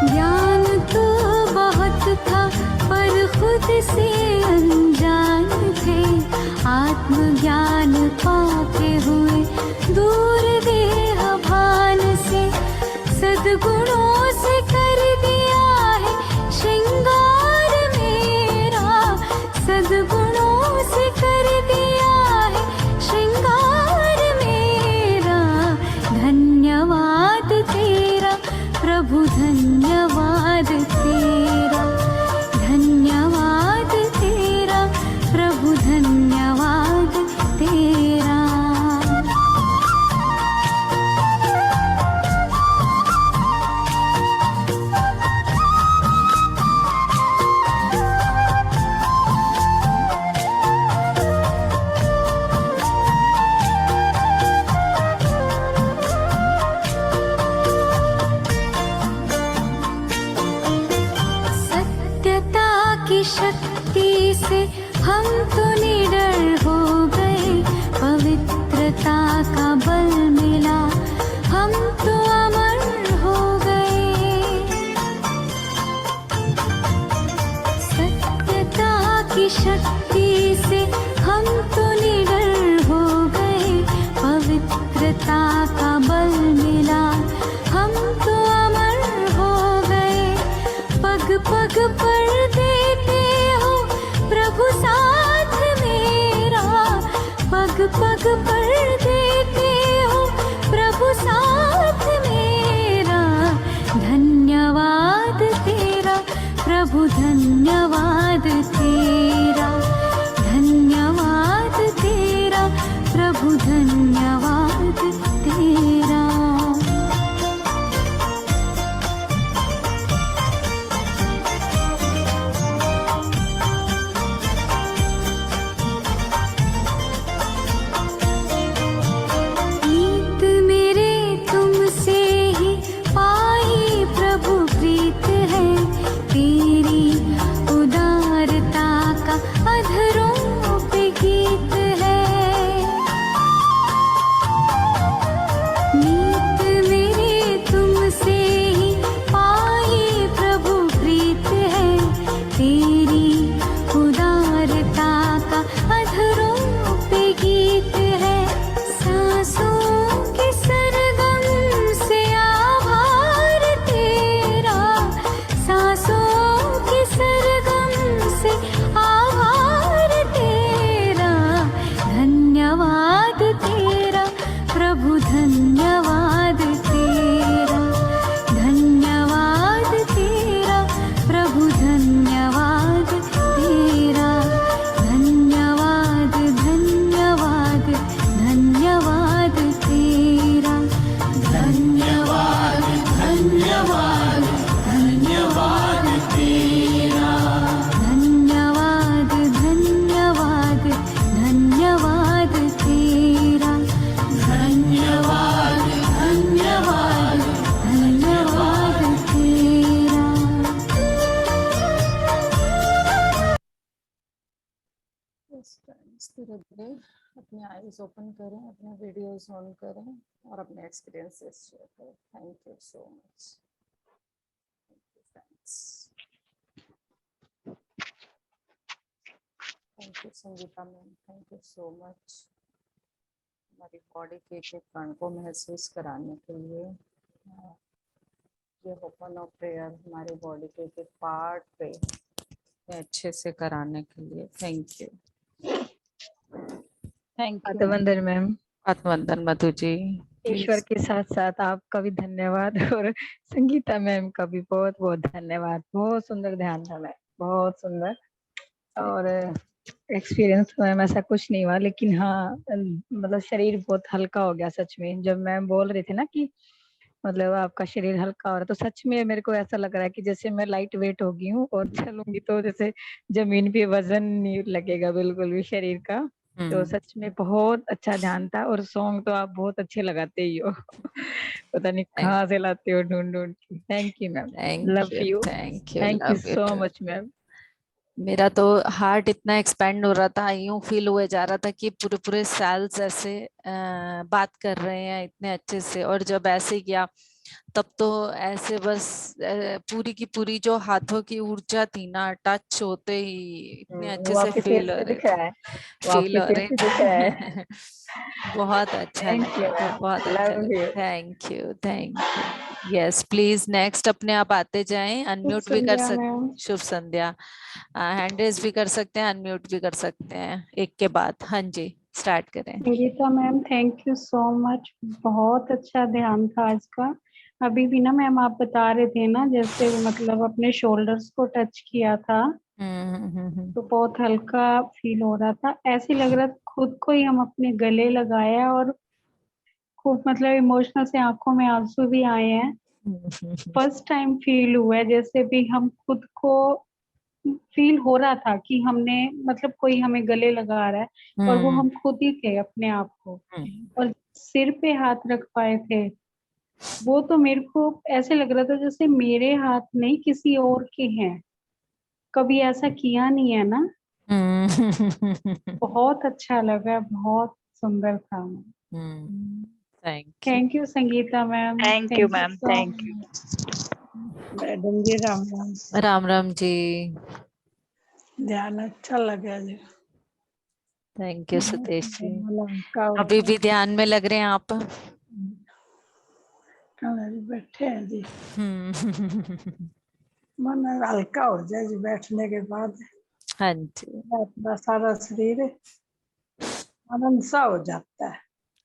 ज्ञान तो बहुत था पर खुद से अनजान थे, आत्मज्ञान पाके हुए दूर देह भान से। सद्गुणों से कर दिया है श्रृंगार मेरा, सद्गुणों से कर दिया है श्रृंगार मेरा। धन्यवाद तेरा प्रभु, धन्यवाद तेरा, धन्यवाद तेरा प्रभु, धन्यवाद तेरा। सत्यता की शक्ति से हम तो निडर हो गए, पवित्रता का बल मिला हम तो अमर हो गए। सत्यता की शक्ति से हम तो निडर हो गए, पवित्रता का बल मिला हम तो अमर हो गए। पग पग पर देते हो प्रभु साथ मेरा, पग पग पर देते हो प्रभु साथ मेरा। धन्यवाद तेरा प्रभु, धन्यवाद तेरा, धन्यवाद तेरा प्रभु, धन्यवाद तेरा। प्रीत मेरे तुमसे ही पाई प्रभु, प्रीत है तेरी उदारता का अधरों पे गीत है। मीत मेरे तुमसे ही पाई प्रभु, प्रीत है तेरी उदारता का अधरों पे गीत है। सांसों के सरगम से आभार तेरा, सांसों के सरगम से आभार तेरा। धन्यवाद तेरा प्रभु, धन्यवाद तेरा, धन्यवाद तेरा प्रभु, धन्यवाद तेरा। धन्यवाद धन्यवाद धन्यवाद तेरा, धन्यवाद धन्यवाद धन्यवाद तेरा। धन्यवाद धन्यवाद धन्यवाद तेरा, धन्यवाद धन्यवाद धन्यवाद तेरा। यस फ्रेंड्स, धीरे धीरे अपने आईज ओपन करें, अपने वीडियोस ऑन करें और अपने एक्सपीरियंसेस शेयर करें। Thank you so much. Thank you friends. Thank you Sangeeta ma'am, thank you so much हमारी बॉडी के एक कण को महसूस कराने के लिए। ये ओपन ऑफ प्रेयर हमारे बॉडी के एक पार्ट पे अच्छे से कराने के लिए। Thank you. Thank you. आत्मवंदन मैम। आत्मवंदन मधु जी। ईश्वर के साथ साथ आपका भी धन्यवाद और संगीता मैम का भी बहुत बहुत धन्यवाद। बहुत सुंदर ध्यान था मैम, बहुत सुंदर। और एक्सपीरियंस मैम ऐसा कुछ नहीं हुआ, लेकिन हाँ मतलब शरीर बहुत हल्का हो गया सच में। जब मैम बोल रहे थे ना कि मतलब आपका शरीर हल्का हो रहा है, तो सच में मेरे को ऐसा लग रहा है कि जैसे मैं लाइट वेट हो गई हूँ और चलूंगी तो जैसे जमीन पे वजन नहीं लगेगा बिल्कुल भी शरीर का। तो सच में बहुत अच्छा ध्यान था। और सॉन्ग तो आप बहुत अच्छे लगाते ही हो। पता नहीं कहाँ से लाते हो ढूंढ ढूंढ के। Thank you ma'am. Love you. Thank you, thank you love you so too. Much ma'am. मेरा तो हार्ट इतना एक्सपेंड हो रहा था, यूं फील हुए जा रहा था कि पूरे पूरे सेल्स ऐसे बात कर रहे हैं इतने अच्छे से। और जब ऐसे किया तब तो ऐसे बस पूरी की पूरी जो हाथों की ऊर्जा थी ना, टच होते ही इतने अच्छे वो से आपके फेस फील हो पे रहे दिख रहा थे। है। वो फील आपके हो फेस रहे पे दिख रहा है। थे। बहुत अच्छा थैंक यू लगा था, मैम। बहुत अच्छा लव लगा। You. Thank you, thank you. Yes please, next अपने आप आते जाएं, शुभ अनम्यूट भी कर संध्या सकते। मैम। शुभ संध्या। हैंड रेज भी कर सकते हैं, अनम्यूट भी कर सकते हैं एक के बाद। हाँ जी, स्टार्ट करें। Sangeeta ma'am, thank you so much. बहुत अच्छा ध्यान था आज का। अभी भी ना मैम आप बता रहे थे ना, जैसे वो मतलब अपने शोल्डर्स को टच किया था तो बहुत हल्का फील हो रहा था। ऐसे लग रहा था खुद को ही हम अपने गले लगाया और खूब मतलब इमोशनल से आंखों में आंसू भी आए हैं। फर्स्ट टाइम फील हुआ है जैसे भी हम खुद को फील हो रहा था कि हमने मतलब कोई हमें गले लगा रहा है और वो हम खुद ही थे अपने आप को। और सिर पे हाथ रख पाए थे, वो तो मेरे को ऐसे लग रहा था जैसे मेरे हाथ नहीं किसी और के हैं। कभी ऐसा किया नहीं है ना। बहुत अच्छा लगा, बहुत सुंदर था। Thank you. Thank you Sangeeta ma'am, thank you thank you ma'am. So thank you madam ji. Ram Ram. Ram Ram ji. ध्यान अच्छा लगा जी। Thank you Satish ji. लंका अभी भी ध्यान में लग रहे हैं आप। कहाँ जी बैठे हैं जी। हम्म। मन हल्का हो जाए जी बैठने के बाद। हाँ जी, अपना सारा शरीर आनंद सा हो जाता है।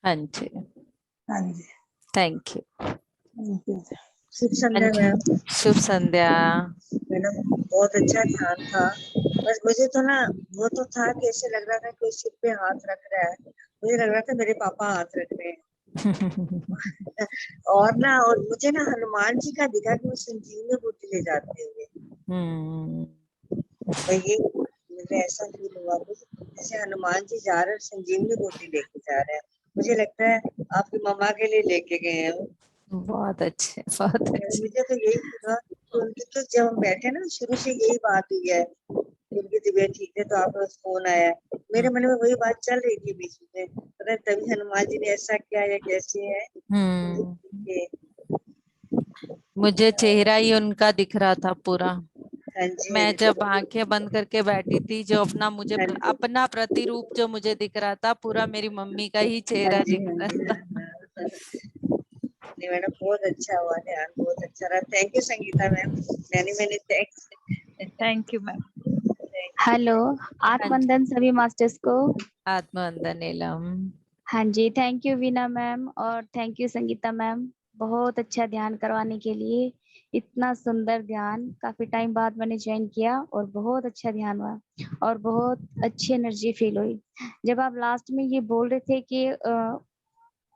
हाँ जी। हाँ जी। Thank you. थैंक यू जी। शुभ हाँ संध्या जी, मैम। शुभ संध्या। मैडम बहुत अच्छा ध्यान था। बस मुझे तो ना वो तो था कि ऐसे लग रहा था कोई सिर पे हाथ रख रहा है। मुझे लग रहा था मेरे पापा हाथ रख रहे हैं। और ना और मुझे ना हनुमान जी का दिखा कि वो संजीवनी बूटी ले जाते हुए। तो ये मुझे ऐसा फील हुआ कि जैसे हनुमान जी जा रहे हैं संजीवनी बूटी लेके जा रहे हैं। मुझे लगता है आपकी मम्मा के लिए लेके गए हैं वो। बहुत अच्छे, बहुत अच्छे। मुझे तो यही लगा कि उनकी तो जब हम बैठे ना शुरू से यही बात हुई है कि उनकी तबीयत ठीक है तो आपके पास फोन आया है। मेरे मन में वही बात चल रही थी बीच में, पता नहीं तभी हनुमान जी ने ऐसा किया या कैसे है कि मुझे चेहरा ही उनका दिख रहा था पूरा। हाँ जी हाँ मैं जी जब आंखें बंद करके बैठी थी, जो अपना मुझे हाँ जी अपना प्रतिरूप जो मुझे दिख रहा था, पूरा मेरी मम्मी का ही हाँ चेहरा जी दिख हाँ रहा जी था। हाँ। नहीं मैडम बहुत अच्छा हुआ, ध्यान बहुत अच्छा रहा। Thank you Sangeeta ma'am. मैंने thanks. Thank you ma'am. Hello, हाँ जी, आत्मवंदन सभी मास्टर्स को। आत्मवंदन नीलम। हाँ जी, थैंक यू वीना मैम और थैंक यू संगीता मैम। बहुत अच्छा ध्यान करवाने के लिए। इतना सुंदर ध्यान काफी टाइम बाद मैंने ज्वाइन किया और बहुत अच्छा ध्यान हुआ और बहुत अच्छी एनर्जी फील हुई। जब आप लास्ट में ये बोल रहे थे कि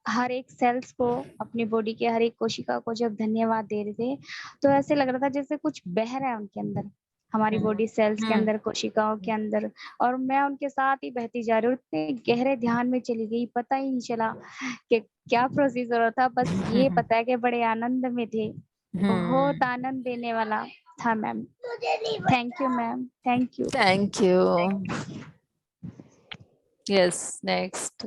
हर एक सेल्स को, अपनी बॉडी के हर एक कोशिका को जब धन्यवाद दे रहे थे, तो ऐसे लग रहा था जैसे कुछ बह रहा है उनके अंदर, हमारी बॉडी सेल्स के अंदर, कोशिकाओं के अंदर। और मैं उनके साथ ही बहती जा रही हूँ, इतने गहरे ध्यान में चली गई, पता ही नहीं चला कि क्या प्रोसीजर हो रहा था। बस ये पता है कि बड़े आनंद में थे। बहुत आनंद देने वाला था ma'am. Thank you ma'am, thank you. Thank you. Yes, next.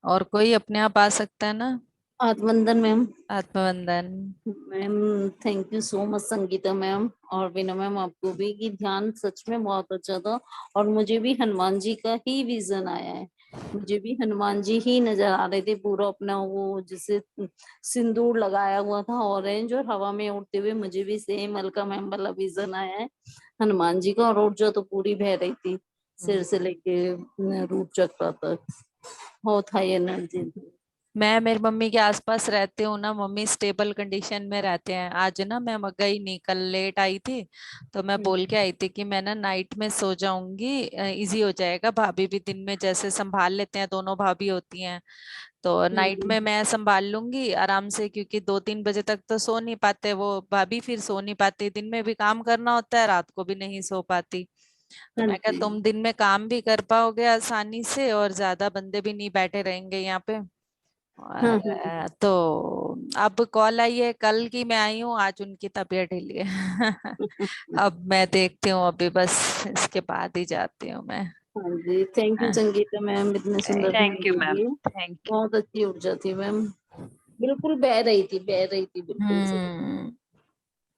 और कोई अपने आप आ सकता है ना? आत्मवंदन मैम। आत्मवंदन। Ma'am thank you so much Sangeeta ma'am और बीना मैम आपको भी, कि ध्यान सच में बहुत अच्छा था। और मुझे भी हनुमान जी का ही विजन आया है। मुझे भी हनुमान जी ही नजर आ रहे थे, पूरा अपना वो जैसे सिंदूर लगाया हुआ था ऑरेंज और हवा में उड़ते हुए। मुझे भी सेम अलका मैम वाला विजन आया है हनुमान जी का। और ऊर्जा तो पूरी बह रही थी सिर से लेके रूप चक्र तक। बहुत हाई एनर्जी थी। मैं मेरी मम्मी के आसपास रहती हूँ ना, मम्मी स्टेबल कंडीशन में रहते हैं। आज ना मैं गई नहीं, कल लेट आई थी, तो मैं बोल के आई थी कि मैं ना नाइट में सो जाऊंगी, इजी हो जाएगा। भाभी भी दिन में जैसे संभाल लेते हैं, दोनों भाभी होती हैं, तो नाइट में मैं संभाल लूंगी आराम से, क्योंकि 2-3 बजे तक तो सो नहीं पाते वो भाभी, फिर सो नहीं पाती, दिन में भी काम करना होता है, रात को भी नहीं सो पाती। तो हाँ मैं कहा जी। तुम दिन में काम भी कर पाओगे आसानी से, और ज्यादा बंदे भी नहीं बैठे रहेंगे यहाँ पे। हाँ और हाँ तो अब कॉल आई है, कल की मैं आई हूँ, आज उनकी तबीयत ढीली है। अब मैं देखती हूँ, अभी बस इसके बाद ही जाती हूँ मैं। हाँ जी। थैंक यू संगीता मैम, इतने सुंदर ध्यान थैंक यू के मैम, लिए। Thank you. बहुत अच्छी ऊर्जा थी मैम, बिल्कुल बह रही थी बिल्कुल से।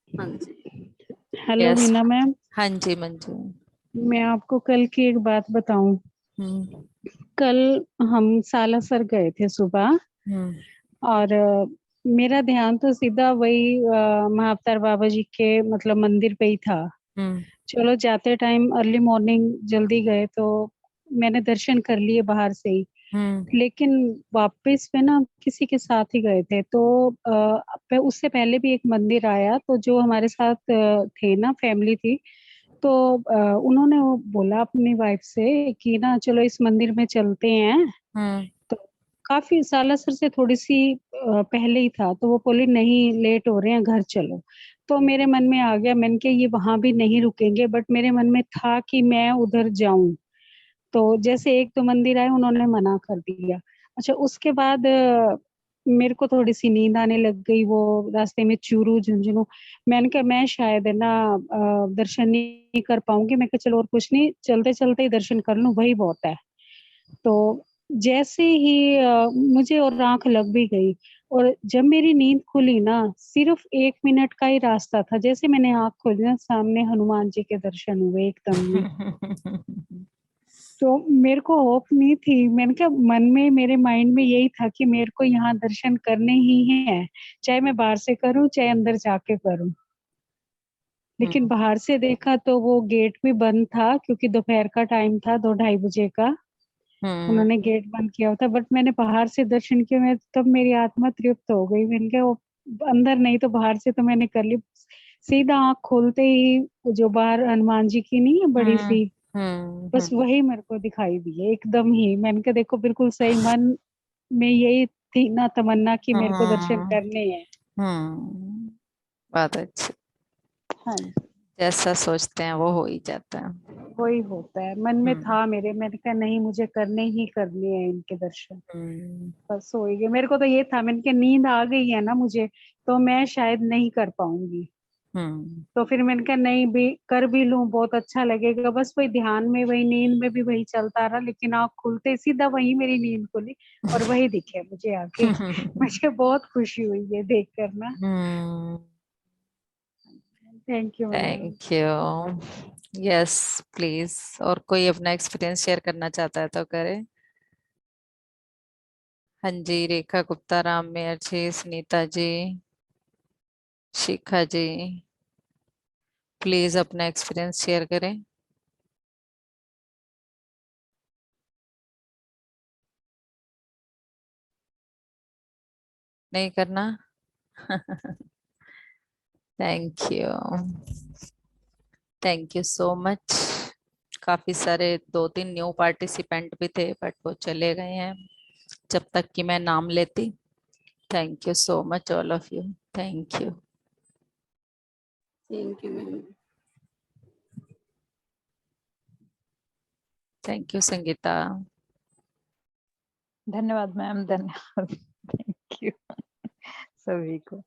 हाँ जी। Hello yes. वीना मैम, हाँ जी मंजू। मैं आपको कल की एक बात बताऊं। हम्म कल हम सालासर गए थे सुबह, हम्म और मेरा ध्यान तो सीधा वही महाअवतार बाबा जी के मतलब मंदिर पे ही था। हम्म चलो जाते टाइम अर्ली मॉर्निंग जल्दी गए तो मैंने दर्शन कर लिए बाहर से ही, हम्म लेकिन वापस में ना किसी के साथ ही गए थे। तो उससे पहले भी एक मंदिर आया, तो जो हमारे साथ थे ना, फैमिली थी, तो उन्होंने वो बोला अपनी वाइफ से कि ना चलो इस मंदिर में चलते हैं। हम्म तो काफी सालासर से थोड़ी सी पहले ही था, तो वो बोले नहीं लेट हो रहे हैं, घर चलो। तो मेरे मन में आ गया, मैंने कहा ये वहां भी नहीं रुकेंगे, बट मेरे मन में था कि मैं उधर जाऊं। तो जैसे एक दो मंदिर आए, उन्होंने मना कर दिया। अच्छा, उसके बाद मेरे को थोड़ी सी नींद आने लग गई, वो रास्ते में चूरू झुंझुनू। मैंने कहा मैं शायद है ना दर्शन नहीं कर पाऊंगी। मैं कहा चलो और कुछ नहीं, चलते चलते ही दर्शन कर लूं, वही बहुत है। तो जैसे ही मुझे और आंख लग भी गई, और जब मेरी नींद खुली ना, सिर्फ 1 मिनट का ही रास्ता था। जैसे मैंने आंख खोली ना, सामने हनुमान जी के दर्शन हुए एकदम ही। तो मेरे को होप नहीं थी। मैंने कहा मन में, मेरे माइंड में यही था कि मेरे को यहाँ दर्शन करने ही हैं, चाहे मैं बाहर से करूं चाहे अंदर जाके करूं। लेकिन बाहर से देखा तो वो गेट भी बंद था, क्योंकि दोपहर का टाइम था, 2-2:30 बजे का। हम्म उन्होंने गेट बंद किया होता, बट मैंने बाहर से दर्शन किया। मैं तब मेरी आत्मा तृप्त हो गई। मैंने कहा वो अंदर नहीं तो बाहर से तो मैंने कर ली। सीधा आँख खोलते ही वो जो बाहर हनुमान जी की नहीं है बड़ी सी, बस हम्म वही मेरे को दिखाई दिए एकदम ही। मैंने कहा देखो बिल्कुल सही, मन में यही थी ना तमन्ना कि मेरे को दर्शन हम्म करने हैं। हम्म बहुत अच्छी। हाँ जी, जैसा सोचते हैं वो हो ही जाता है। वही होता है। मन में हम्म था मेरे, मैंने कहा नहीं मुझे करने ही करने हैं इनके दर्शन। हम्म बस हो ही गया। मेरे को तो ये था, मैंने कहा नींद आ गई है ना मुझे, तो मैं शायद नहीं कर पाऊंगी। हम्म तो फिर मैंने कहा नहीं भी कर भी लूं, बहुत अच्छा लगेगा। बस वही ध्यान में, वही नींद में भी वही चलता रहा, लेकिन आँख खुलते ही सीधा वही मेरी नींद खुली और वही दिखे मुझे आगे। मुझे बहुत खुशी हुई ये देख कर ना। Thank you ma'am. Thank you. Yes please, और कोई अपना एक्सपीरियंस शेयर करना चाहता है तो करे। हाँ जी, रेखा गुप्ता, राम मेहर जी, सुनीता जी, शिखा जी, प्लीज अपना एक्सपीरियंस शेयर करें। नहीं करना? Thank you, thank you so much. काफी सारे 2-3 न्यू पार्टिसिपेंट भी थे, बट वो चले गए हैं जब तक कि मैं नाम लेती। Thank you so much all of you. Thank you. Thank you ma'am. Thank you Sangeeta. धन्यवाद मैम, धन्यवाद। थैंक यू सभी को।